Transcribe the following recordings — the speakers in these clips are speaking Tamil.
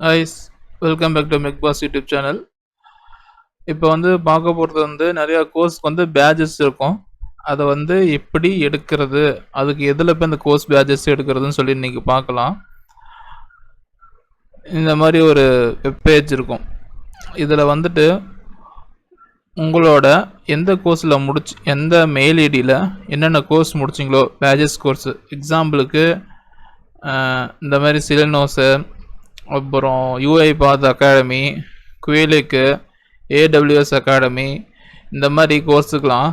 ஹாய்ஸ், வெல்கம் பேக் டு மெக்பாஸ் யூடியூப் சேனல். இப்போ பார்க்க போகிறது நிறையா கோர்ஸ்க்கு பேட்சஸ் இருக்கும். அதை எப்படி எடுக்கிறது, அதுக்கு எதில் இப்போ இந்த கோர்ஸ் பேட்சஸ் எடுக்கிறதுன்னு சொல்லி இன்றைக்கி பார்க்கலாம். இந்த மாதிரி ஒரு வெப்பேஜ் இருக்கும். இதில் உங்களோட எந்த கோர்ஸில் எந்த மெயில் ஐடியில் என்னென்ன கோர்ஸ் முடிச்சிங்களோ பேட்சஸ் கோர்ஸு, எக்ஸாம்பிளுக்கு இந்த மாதிரி சிலனோஸு, அப்புறம் யூஐ பாத் அகாடமி, குவேலுக்கு, ஏடபிள்யூஎஸ் அகாடமி, இந்த மாதிரி கோர்ஸுக்கெலாம்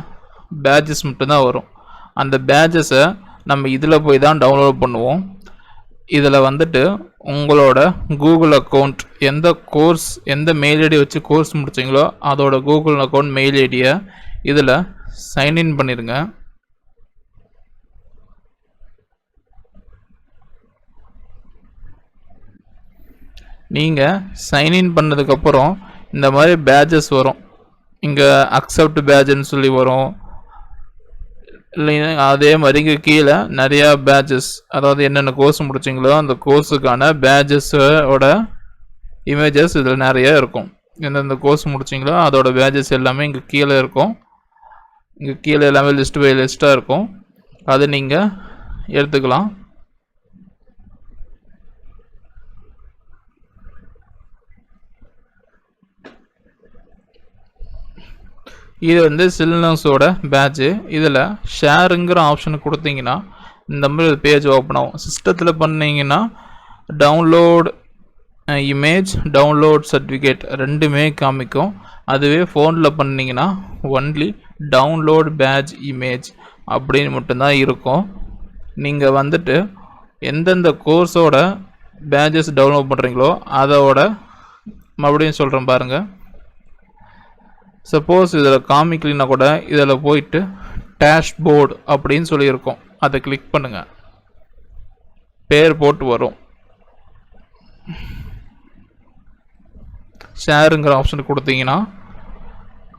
பேட்சஸ் மட்டும்தான் வரும். அந்த பேட்சஸை நம்ம இதில் போய் தான் டவுன்லோட் பண்ணுவோம். இதில் உங்களோட கூகுள் அக்கௌண்ட், எந்த கோர்ஸ் எந்த மெயில் ஐடி வச்சு கோர்ஸ் முடிச்சிங்களோ அதோட கூகுள் அக்கௌண்ட் மெயில் ஐடியை இதில் சைன்இன் பண்ணிடுங்க. நீங்கள் சைன்இன் பண்ணதுக்கப்புறம் இந்த மாதிரி பேட்சஸ் வரும். இங்கே அக்செப்ட் பேட்சுன்னு சொல்லி வரும். இல்லைன்னா அதே மாதிரி இங்கே கீழே நிறையா பேட்சஸ், அதாவது என்னென்ன கோர்ஸ் முடிச்சிங்களோ அந்த கோர்ஸுக்கான பேட்சஸோட இமேஜஸ் இதில் நிறைய இருக்கும். எந்தெந்த கோர்ஸ் முடிச்சிங்களோ அதோட பேட்சஸ் எல்லாமே இங்கே கீழே இருக்கும். இங்கே கீழே எல்லாமே லிஸ்ட் பை லிஸ்ட்டாக இருக்கும். அதை நீங்கள் எடுத்துக்கலாம். இது சில்னஸோட பேட்சு. இதில் ஷேருங்கிற ஆப்ஷனை கொடுத்தீங்கன்னா இந்த மாதிரி பேஜ் ஓப்பன் ஆகும். சிஸ்டத்தில் பண்ணிங்கன்னா டவுன்லோட் இமேஜ், டவுன்லோட் சர்டிஃபிகேட் ரெண்டுமே காமிக்கும். அதுவே ஃபோனில் பண்ணிங்கன்னா ஒன்லி டவுன்லோட் பேட்ச் இமேஜ் அப்படின்னு மட்டும்தான் இருக்கும். நீங்கள் எந்தெந்த கோர்ஸோட பேட்சஸ் டவுன்லோட் பண்ணுறீங்களோ அதோட மறுபடியும் சொல்கிறேன் பாருங்கள். சப்போஸ் இதில் காமிக்கலினா கூட இதில் போயிட்டு டேஷ்போர்டு அப்படின்னு சொல்லியிருக்கோம், அதை கிளிக் பண்ணுங்கள். பேர் போட்டு வரும். ஷேருங்கிற ஆப்ஷன் கொடுத்தீங்கன்னா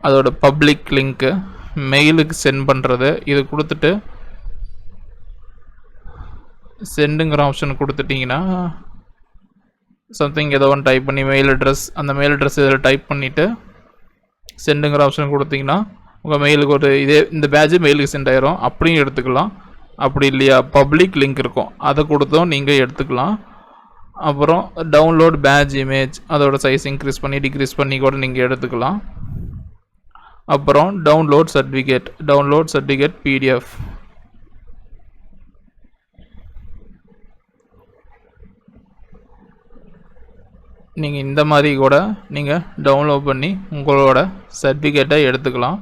அதோட பப்ளிக் லிங்க்கு, மெயிலுக்கு சென்ட் பண்ணுறது, இது கொடுத்துட்டு சென்டுங்கிற ஆப்ஷன் கொடுத்துட்டிங்கன்னா சம்திங் ஏதோ ஒன்று டைப் பண்ணி மெயில் அட்ரஸ், அந்த மெயில் அட்ரஸ் இதில் டைப் பண்ணிவிட்டு சென்டுங்கிற ஆப்ஷன் கொடுத்தீங்கன்னா உங்கள் மெயிலுக்கு இந்த பேட்சு மெயிலுக்கு சென்ட் ஆயிரும். அப்படியும் எடுத்துக்கலாம். அப்படி இல்லையா பப்ளிக் லிங்க் இருக்கும், அதை கொடுத்தும் நீங்கள் எடுத்துக்கலாம். அப்புறம் டவுன்லோட் பேட்ச் இமேஜ், அதோட சைஸ் இன்க்ரீஸ் பண்ணி டிக்ரீஸ் பண்ணி கூட நீங்கள் எடுத்துக்கலாம். அப்புறம் டவுன்லோட் சர்டிஃபிகேட் பிடிஎஃப். நீங்கள் இந்த மாதிரி கூட நீங்கள் டவுன்லோட் பண்ணி உங்களோட சர்டிஃபிகேட்டை எடுத்துக்கலாம்.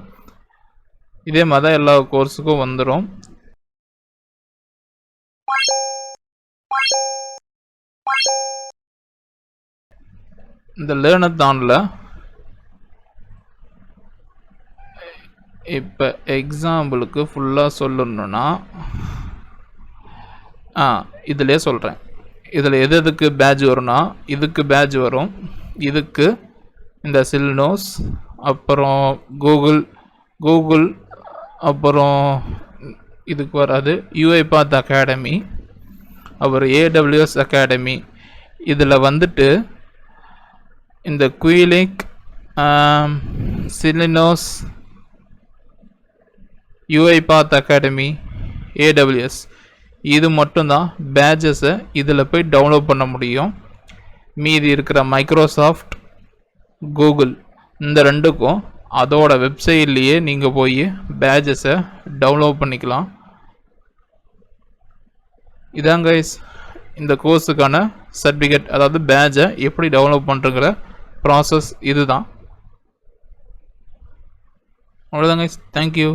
இதே மாதிரி தான் எல்லா கோர்ஸுக்கும் வந்துடும். இந்த லேர்னத்தானில் இப்போ எக்ஸாம்பிளுக்கு ஃபுல்லாக சொல்லணுன்னா இதிலே சொல்கிறேன். இதில் எதுக்கு பேட்ச் வரும்னா இதுக்கு பேட்ச் வரும். இதுக்கு இந்த சில்னோஸ், அப்புறம் கூகுள், அப்புறம் இதுக்கு வராது யூஐ பாத் அகாடமி, அப்புறம் ஏடபிள்யூஎஸ் அகாடமி. இதில் இந்த குயிலிக், சிலினோஸ், யூஐ பாத் அகாடமி, ஏடபிள்யூஎஸ், இது மட்டும்தான் பேட்சஸை இதில் போய் டவுன்லோட் பண்ண முடியும். மீதி இருக்கிற மைக்ரோசாஃப்ட், கூகுள், இந்த ரெண்டுக்கும் அதோட வெப்சைட்லேயே நீங்கள் போய் பேட்சஸை டவுன்லோட் பண்ணிக்கலாம். இதாங்க கைஸ் இந்த கோர்ஸுக்கான சர்டிஃபிகேட், அதாவது பேட்சை எப்படி டவுன்லோட் பண்ணுறங்கிற ப்ராசஸ் இதுதான். அவ்வளோதாங்க கைஸ், தேங்க்யூ.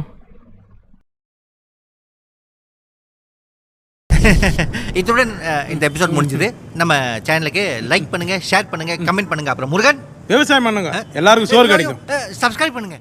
இத்துடன் இந்த எபிசோட் முடிஞ்சது. நம்ம சேனலுக்கு லைக் பண்ணுங்க, ஷேர் பண்ணுங்க, கமெண்ட் பண்ணுங்க. அப்புறம் முருகன் விவசாயம் பண்ணுங்க, எல்லாருக்கும் சோறு கிடைக்கும். சப்ஸ்கிரைப் பண்ணுங்க.